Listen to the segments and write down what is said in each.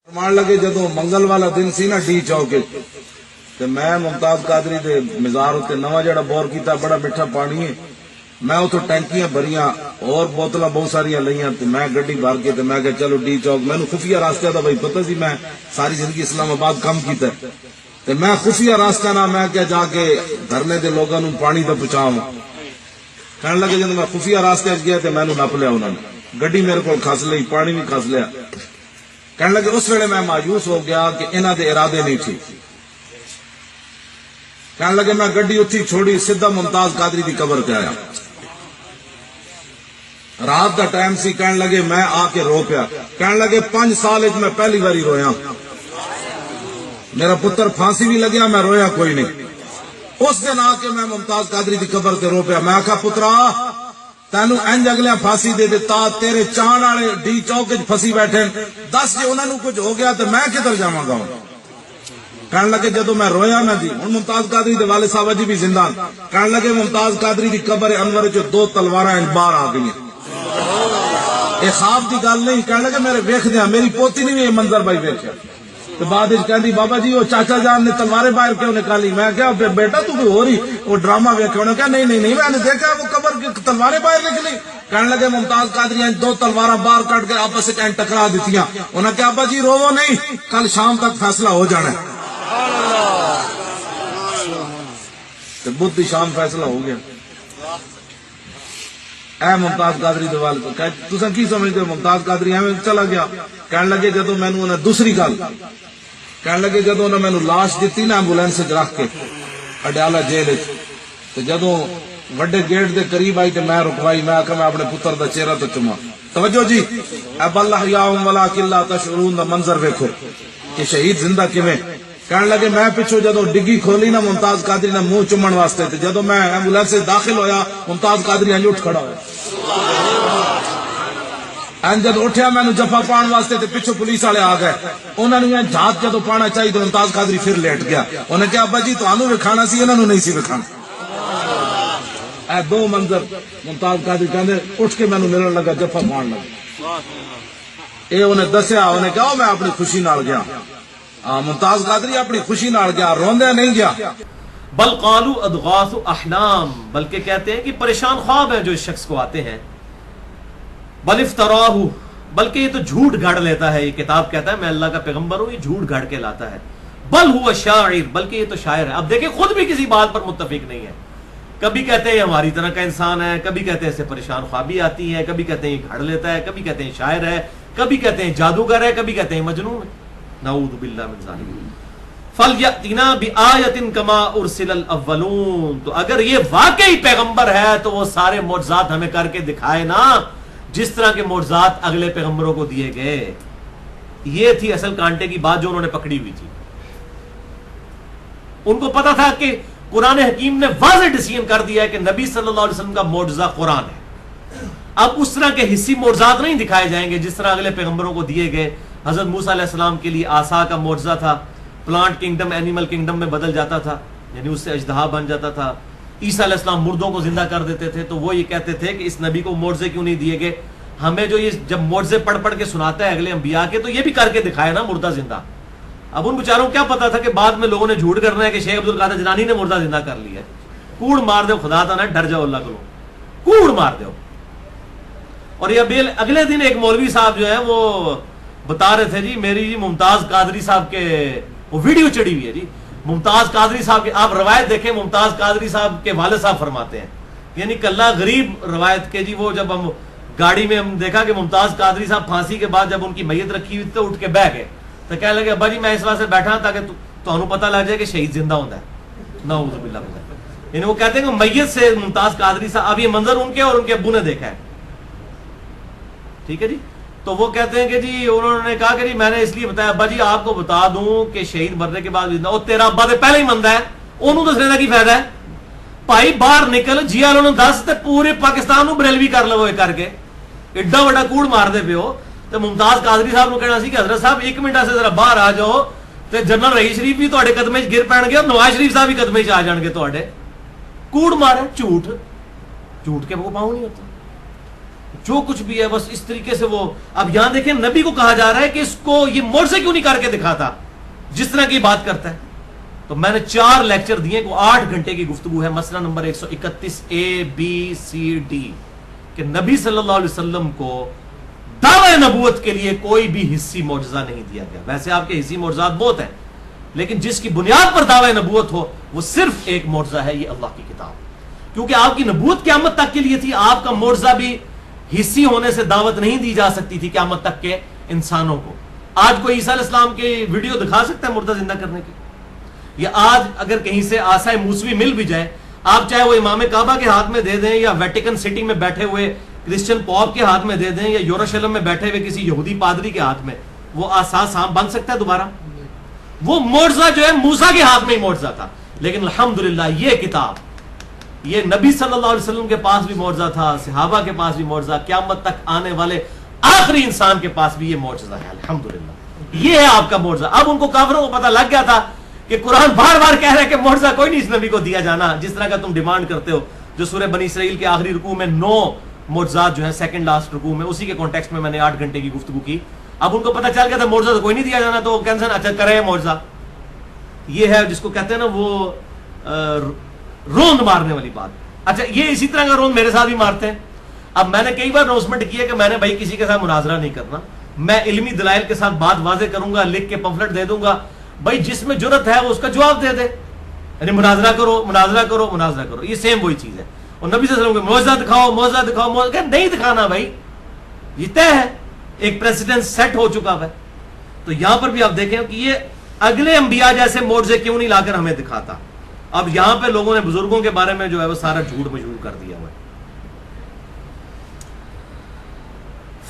فرمان لگے جدو منگل والا دن سی نا ڈی چوک تے میں ممتاز قادری دے مزار تے نواں جڑا بور کیتا بڑا میٹھا پانی ہے، میں اتو ٹینکیاں بھریاں اور بوتلاں بہت ساریاں لئیاں تے میں گڈی بھر کے تے میں کہ چلو ڈی چوک، مینوں خفیہ راستہ دا بھائی پتہ سی، میں ساری زندگی اسلام آباد کام کیتا ہے تے میں خفیہ راستہ نہ میں کہ جا کے دھرنے دے لوگاں نوں پانی تے پہنچاواں۔ کہنے لگے جب میں خفیہ راستے گیا تے مینوں نپ لیا انہوں نے، گڈی میرے کو کھس لئی، پانی بھی کھس لیا۔ کہنے لگے اس ویلے میں مایوس ہو گیا کہ انہاں دے ارادے نہیں ٹھیک۔ کہنے لگے میں گڈی اتھی چھوڑی، سیدھا ممتاز قادری دی قبر تے آیا، رات دا ٹائم سی۔ کہنے لگے میں آ کے رو پیا، کہنے لگے 5 سال میں پہلی باری رویا، میرا پتر پھانسی بھی لگیا، میں رویا کوئی نہیں۔ اس دن آ کے میں ممتاز قادری دی قبر تے رو پیا، میں آکھا پترا تینوں انج اگلے پھانسی دے دیتا، تیرے چان والے ڈی چوک وچ پھسی بیٹھے، دس جے انہاں نوں کچھ ہو گیا تے میں کدھر جاواں گا۔ کہنے لگے جدو میں رویا نا جی، ہن ممتاز قادری دے والد صاحب جی بھی زندہ، کہنے لگے ممتاز قادری دی قبر انور وچ 2 تلواراں باہر آ گئیں، اے خواب دی گل نہیں۔ کہنے لگے میرے ویکھدیاں میری پوتی نے بھی یہ منظر بھائی ویکھیا، تو بعد کہندی بابا جی وہ چاچا جان نے تلواریں باہر کیوں نکالی؟ میں کہا بیٹا تو کوئی ہو رہی وہ ڈرامہ ویکھا؟ انہوں نے کہا نہیں میں نے دیکھا وہ قبر کی تلواریں باہر نکلی۔ کہنے لگے ممتاز قادری 2 تلواراں باہر کٹ کے آپس سے ٹکرا دیتیاں۔ انہوں نے کہا ابا جی روو نہیں، کل شام تک فیصلہ ہو جانا ہے۔ بدھ دی شام فیصلہ ہو گیا۔ اے ممتاز قادری دے والد تساں کی سمجھتے ہو ممتاز قادری ایویں چلا گیا؟ کہنے لگے جدو مینوں انہیں دوسری گل کہنے لگے جدو انہیں مینوں لاش دیتی نا ایمبولینس رکھ کے اڈیالہ جیل وچ، تے جدو وڈے گیٹ دے قریب آئی تے میں رکوائی، میں آکھا میں اپنے پتر دا چہرہ تو چوما۔ توجہ جی، اے بل احیاء ولکن لا تشعرون دا منظر ویکھو کہ شہید زندہ کیویں۔ کہنے لگے میں پچھو جدو ڈگی کھولی نا ممتاز قادری نے منہ چومن واسطے، تے جدو میں ایمبولینس سے داخل ہویا ممتاز قادری انج اٹھ کھڑا ہویا، جب اٹھیا میں جفا پان واسطے تے پچھو پولیس والے آ گئے، انہوں نے جھات جدو پانا چاہیے تو ممتاز قادری پھر لیٹ گیا۔ انہوں نے کہا ابا جی تانوں وکھانا سی، انہوں نے نہیں سی وکھانا۔ اے 2 منظر ممتاز قادری کہندے اٹھ کے مینوں ملن لگا، جفا پان لگا۔ اے انہیں دسیا، انہیں کہا میں اپنی خوشی نال گیا۔ ممتاز قادری اپنی خوشی نال گیا، روندے نہیں گیا۔ بل قالوا اضغاث احلام، بلکہ کہتے ہیں کہ پریشان خواب ہیں جو اس شخص کو آتے ہیں۔ بل افتراہ، بلکہ یہ تو جھوٹ گھڑ لیتا ہے، یہ کتاب کہتا ہے میں اللہ کا پیغمبر ہوں، یہ جھوٹ گھڑ کے لاتا ہے۔ بل ہوا شاعر، بلکہ یہ تو شاعر ہے۔ اب دیکھیں خود بھی کسی بات پر متفق نہیں ہے، کبھی کہتے ہیں یہ ہماری طرح کا انسان ہے، کبھی کہتے ہیں اسے پریشان خوابی آتی ہے، کبھی کہتے ہیں یہ گھڑ لیتا ہے، کبھی کہتے ہیں شاعر ہے، کبھی کہتے ہیں جادوگر ہے، کبھی کہتے ہیں مجنون ہے۔ نعوذ باللہ من ذالک۔ فَلْيَأْتِنَا بِآیَةٍ كَمَا أُرْسِلَ الْأَوَّلُونَ، تو اگر یہ واقعی پیغمبر ہے تو وہ سارے معجزات ہمیں کر کے دکھائے نا، جس طرح کے معجزات اگلے پیغمبروں کو دیے گئے۔ یہ تھی اصل کانٹے کی بات جو انہوں نے پکڑی ہوئی تھی۔ ان کو پتا تھا کہ قرآن حکیم نے واضح ڈیسیژن کر دیا ہے کہ نبی صلی اللہ علیہ وسلم کا معجزہ قرآن ہے۔ اب اس طرح کے حصی معجزات نہیں دکھائے جائیں گے جس طرح اگلے پیغمبروں کو دیے گئے۔ حضرت موسیٰ علیہ السلام کے لیے عصا کا معجزہ تھا، پلانٹ کنگڈم اینیمل کنگڈم میں بدل جاتا تھا، یعنی اس سے اژدہا بن جاتا تھا۔ عیسیٰ علیہ السلام مردوں کو زندہ کر دیتے تھے، تو وہ یہ کہتے تھے کہ اس نبی کو معجزے کیوں نہیں دیے گئے؟ ہمیں جو یہ جب معجزے پڑھ پڑھ کے سناتا ہے اگلے انبیاء کے، تو یہ بھی کر کے دکھائے نا مردہ زندہ۔ اب ان بیچاروں کو کیا پتا تھا کہ بعد میں لوگوں نے جھوٹ کرنا ہے کہ شیخ عبدالقادر جیلانی نے مردہ زندہ کر لیا ہے۔ کوڑ مار دو، خدا تا نہ ڈر جاؤ اللہ کو، کوڑ مار دو۔ اور یہ اگلے دن ایک مولوی صاحب جو ہے وہ بتا رہے تھے جی میری جی ممتاز قادری صاحب کے وہ ویڈیو چڑی ہوئی ہے جی، ممتاز قادری صاحب کے، آپ روایت دیکھیں، ممتاز قادری صاحب کے والد صاحب فرماتے ہیں، یعنی کلّا غریب روایت کے جی، وہ جب ہم گاڑی میں ہم دیکھا کہ ممتاز قادری صاحب پھانسی کے بعد جب ان کی میت رکھی ہوئی تو اٹھ کے بیٹھ گئے، تو کہنے لگے ابا جی میں اس واسطے بیٹھا تاکہ تمہیں پتہ لگ جائے کہ شہید زندہ ہوتا ہے۔ نعوذ باللہ من ذالک۔ یعنی وہ کہتے ہیں کہ میت سے ممتاز قادری صاحب، اب یہ منظر ان کے اور ان کے ابو نے دیکھا ہے، ٹھیک ہے جی۔ تو وہ کہتے ہیں کہ جی انہوں نے کہا کہ جی میں نے اس لیے بتایا ابا جی آپ کو بتا دوں کہ شہید مرنے کے بعد زندہ، وہ تیرا ابا تو پہلے ہی مندہ ہے، انہوں دسنے کا کی فائدہ ہے؟ بھائی باہر نکل جی انہوں نے دس تے پورے پاکستان نو بریلوی کر لو کر کے، ایڈا بڑا کوڑ مار دے پہ ہو۔ تو ممتاز قادری صاحب نو کہنا سی کہ حضرت صاحب 1 منٹ سے ذرا باہر آ جاؤ، تے جنرل رئیس شریف بھی تواڈے قدمے وچ گر پین گے اور نواز شریف صاحب بھی قدمے وچ آ جان گے تواڈے۔ کوڑ مارے، جھوٹ کے وہ پاؤں نہیں ہوتا۔ جو کچھ بھی ہے بس اس طریقے سے وہ. اب یہاں دیکھیں نبی کو کہا جا رہا ہے کہ اس کو یہ معجزے کیوں نہیں کر کے دکھاتا جس طرح کی بات کرتا ہے. تو میں نے 4 لیکچر دیے کو 8 گھنٹے کی گفتگو ہے. مسئلہ نمبر 131 ABCD کہ نبی صلی اللہ علیہ وسلم کو دعوی نبوت کے لیے کوئی بھی حصی معجزہ نہیں دیا گیا. ویسے آپ کے حصی معجزات بہت ہیں لیکن جس کی بنیاد پر دعوی نبوت ہو وہ صرف ایک معجزہ ہے, یہ اللہ کی کتاب. کیونکہ آپ کی نبوت قیامت تک کے لیے تھی. آپ کا معجزہ بھی حصی ہونے سے دعوت نہیں دی جا سکتی تھی قیامت تک کے انسانوں کو. آج کوئی عیسیٰ علیہ السلام کی ویڈیو دکھا سکتا ہے مردہ زندہ کرنے کی؟ یا آج اگر کہیں سے آسائے موسوی مل بھی جائے, آپ چاہے وہ امام کعبہ کے ہاتھ میں دے دیں یا ویٹیکن سٹی میں بیٹھے ہوئے کرسچن پوپ کے ہاتھ میں دے دیں یا یروشلم میں بیٹھے ہوئے کسی یہودی پادری کے ہاتھ میں, وہ آساس عام بن سکتا ہے دوبارہ؟ وہ معجزہ جو ہے موسیٰ کے ہاتھ میں ہی معجزہ تھا. لیکن الحمدللہ یہ کتاب, یہ نبی صلی اللہ علیہ وسلم کے پاس بھی معجزہ تھا, صحابہ کے پاس بھی معجزہ, قیامت تک آنے والے آخری انسان کے پاس بھی یہ معجزہ ہے. الحمدللہ یہ ہے آپ کا معجزہ. اب ان کو کافروں کو پتہ لگ گیا تھا کہ قرآن بار بار کہہ رہا ہے کہ معجزہ کوئی نہیں اس نبی کو دیا جانا جس طرح کا تم ڈیمانڈ کرتے ہو. جو سورہ بنی اسرائیل کے آخری رکوع میں 9 معجزات جو ہیں سیکنڈ لاسٹ رکوع میں, اسی کے کانٹیکسٹ میں میں نے 8 گھنٹے کی گفتگو کی. اب ان کو پتہ چل گیا تھا معجزہ تو کوئی نہیں دیا جانا, تو کینسل اچھا کرے معجزہ. یہ ہے جس کو کہتے ہیں نا وہ روند مارنے والی بات. اچھا یہ اسی طرح کا روند میرے ساتھ بھی مارتے ہیں. اب میں نے کئی بار اناؤنسمنٹ کی ہے کہ میں نے بھائی کسی کے ساتھ مناظرہ نہیں کرنا, میں علمی دلائل کے ساتھ بات واضح کروں گا, لکھ کے پمفلٹ دے دوں گا, بھائی جس میں جرت ہے وہ اس کا جواب دے دے. یعنی مناظرہ کرو مناظرہ کرو مناظرہ کرو, یہ سیم وہی چیز ہے. اور نبی صلی اللہ علیہ وسلم کو معجزہ دکھاؤ معجزہ دکھاؤ, نہیں دکھانا بھائی, یہ طے ہے, ایک پریسیڈنٹ سیٹ ہو چکا ہے. تو یہاں پر بھی آپ دیکھیں کہ یہ اگلے انبیاء جیسے معجزے کیوں نہیں لا کر ہمیں دکھاتا. اب یہاں پہ لوگوں نے بزرگوں کے بارے میں جو ہے وہ سارا جھوٹ مشہور کر دیا ہوا ہے.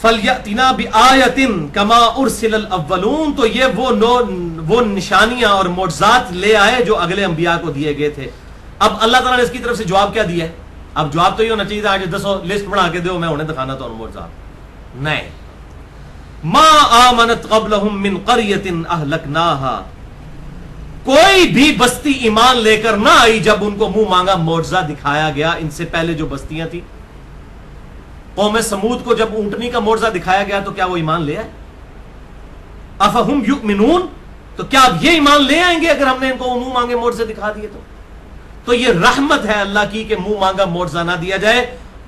فَلْيَأْتِنَا بِآیَةٍ كَمَا أُرْسِلَ الْأَوَّلُونَ, تو یہ وہ نشانیاں اور معجزات لے آئے جو اگلے انبیاء کو دیے گئے تھے. اب اللہ تعالیٰ نے اس کی طرف سے جواب کیا دیا ہے؟ اب جواب تو یہ ہونا چاہیے تھا آج 10 لسٹ بنا کے دو میں انہیں دکھانا تو معجزات. نہیں, ما آمنت قبلہم من قریۃ اہلکناہا, کوئی بھی بستی ایمان لے کر نہ آئی جب ان کو منہ مانگا معجزہ دکھایا گیا. ان سے پہلے جو بستیاں تھیں, قوم سمود کو جب اونٹنی کا معجزہ دکھایا گیا تو کیا وہ ایمان لے آئے؟ افہم یؤمنون, تو کیا اب یہ ایمان لے آئیں گے اگر ہم نے ان کو منہ مانگے معجزے دکھا دیے تو یہ رحمت ہے اللہ کی کہ منہ مانگا معجزہ نہ دیا جائے.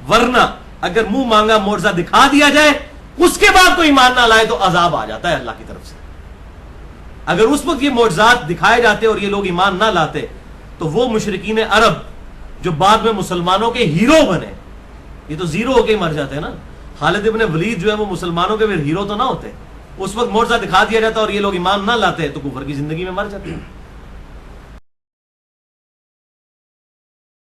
ورنہ اگر منہ مانگا معجزہ دکھا دیا جائے اس کے بعد تو ایمان نہ لائے تو عذاب آ جاتا ہے اللہ کی طرف سے. اگر اس وقت یہ معجزات دکھائے جاتے اور یہ لوگ ایمان نہ لاتے تو وہ مشرکین عرب جو بعد میں مسلمانوں کے ہیرو بنے, یہ تو زیرو ہو کے ہی مر جاتے ہیں نا. خالد ابن ولید جو ہے وہ مسلمانوں کے ہیرو تو نہ ہوتے, اس وقت معجزہ دکھا دیا جاتا اور یہ لوگ ایمان نہ لاتے تو کفر کی زندگی میں مر جاتے ہیں.